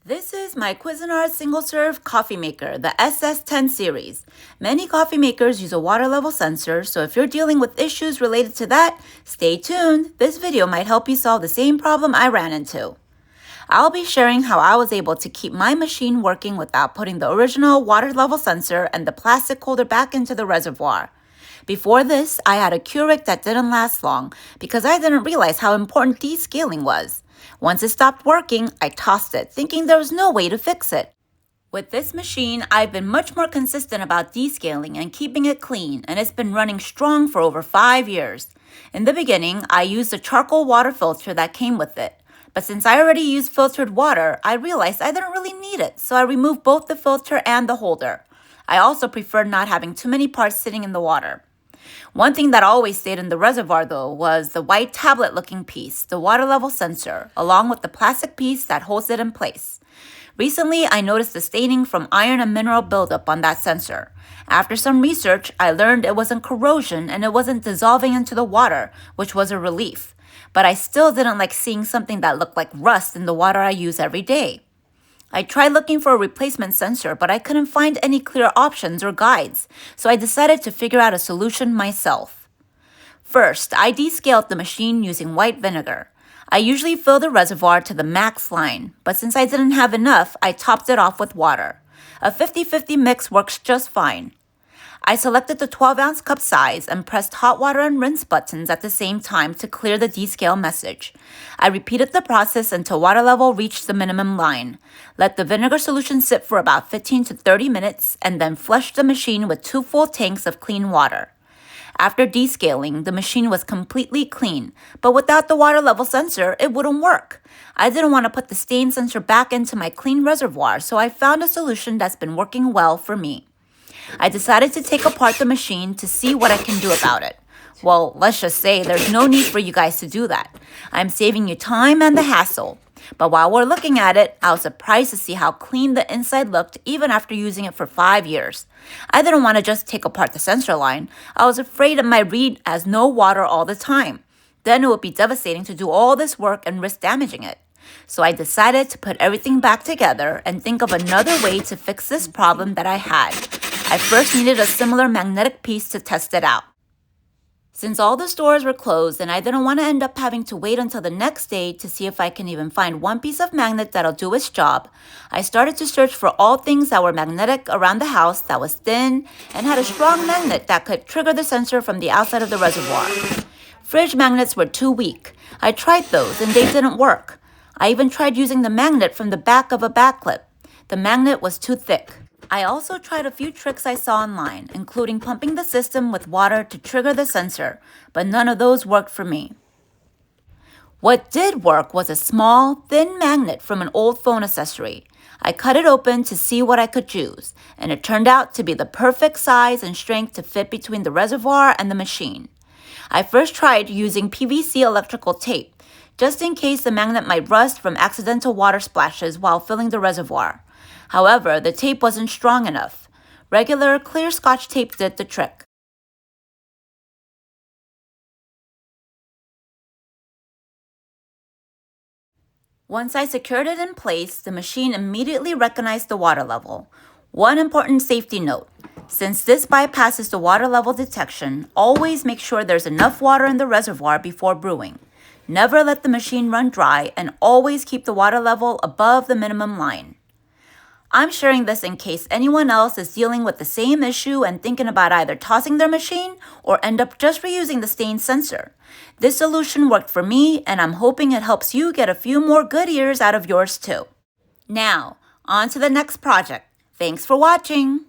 This is my Cuisinart single-serve coffee maker, the SS10 series. Many coffee makers use a water level sensor, so if you're dealing with issues related to that, stay tuned. This video might help you solve the same problem I ran into. I'll be sharing how I was able to keep my machine working without putting the original water level sensor and the plastic holder back into the reservoir. Before this, I had a Keurig that didn't last long because I didn't realize how important descaling was. Once it stopped working, I tossed it, thinking there was no way to fix it. With this machine, I've been much more consistent about descaling and keeping it clean, and it's been running strong for over 5 years. In the beginning, I used a charcoal water filter that came with it. But since I already used filtered water, I realized I didn't really need it, so I removed both the filter and the holder. I also preferred not having too many parts sitting in the water. One thing that always stayed in the reservoir, though, was the white tablet-looking piece, the water level sensor, along with the plastic piece that holds it in place. Recently, I noticed the staining from iron and mineral buildup on that sensor. After some research, I learned it wasn't corrosion and it wasn't dissolving into the water, which was a relief. But I still didn't like seeing something that looked like rust in the water I use every day. I tried looking for a replacement sensor, but I couldn't find any clear options or guides, so I decided to figure out a solution myself. First, I descaled the machine using white vinegar. I usually fill the reservoir to the max line, but since I didn't have enough, I topped it off with water. A 50-50 mix works just fine. I selected the 12-ounce cup size and pressed hot water and rinse buttons at the same time to clear the descale message. I repeated the process until water level reached the minimum line. Let the vinegar solution sit for about 15 to 30 minutes and then flush the machine with 2 full tanks of clean water. After descaling, the machine was completely clean, but without the water level sensor, it wouldn't work. I didn't want to put the stain sensor back into my clean reservoir, so I found a solution that's been working well for me. I decided to take apart the machine to see what I can do about it. Well, let's just say there's no need for you guys to do that. I'm saving you time and the hassle. But while we're looking at it, I was surprised to see how clean the inside looked even after using it for 5 years. I didn't want to just take apart the sensor line. I was afraid it might read as no water all the time. Then it would be devastating to do all this work and risk damaging it. So I decided to put everything back together and think of another way to fix this problem that I had. I first needed a similar magnetic piece to test it out. Since all the stores were closed and I didn't want to end up having to wait until the next day to see if I can even find one piece of magnet that'll do its job, I started to search for all things that were magnetic around the house that was thin and had a strong magnet that could trigger the sensor from the outside of the reservoir. Fridge magnets were too weak. I tried those and they didn't work. I even tried using the magnet from the back of a back clip. The magnet was too thick. I also tried a few tricks I saw online, including pumping the system with water to trigger the sensor, but none of those worked for me. What did work was a small, thin magnet from an old phone accessory. I cut it open to see what I could use, and it turned out to be the perfect size and strength to fit between the reservoir and the machine. I first tried using PVC electrical tape, just in case the magnet might rust from accidental water splashes while filling the reservoir. However, the tape wasn't strong enough. Regular clear Scotch tape did the trick. Once I secured it in place, the machine immediately recognized the water level. One important safety note: since this bypasses the water level detection, always make sure there's enough water in the reservoir before brewing. Never let the machine run dry and always keep the water level above the minimum line. I'm sharing this in case anyone else is dealing with the same issue and thinking about either tossing their machine or end up just reusing the stain sensor. This solution worked for me, and I'm hoping it helps you get a few more good years out of yours too. Now, on to the next project. Thanks for watching.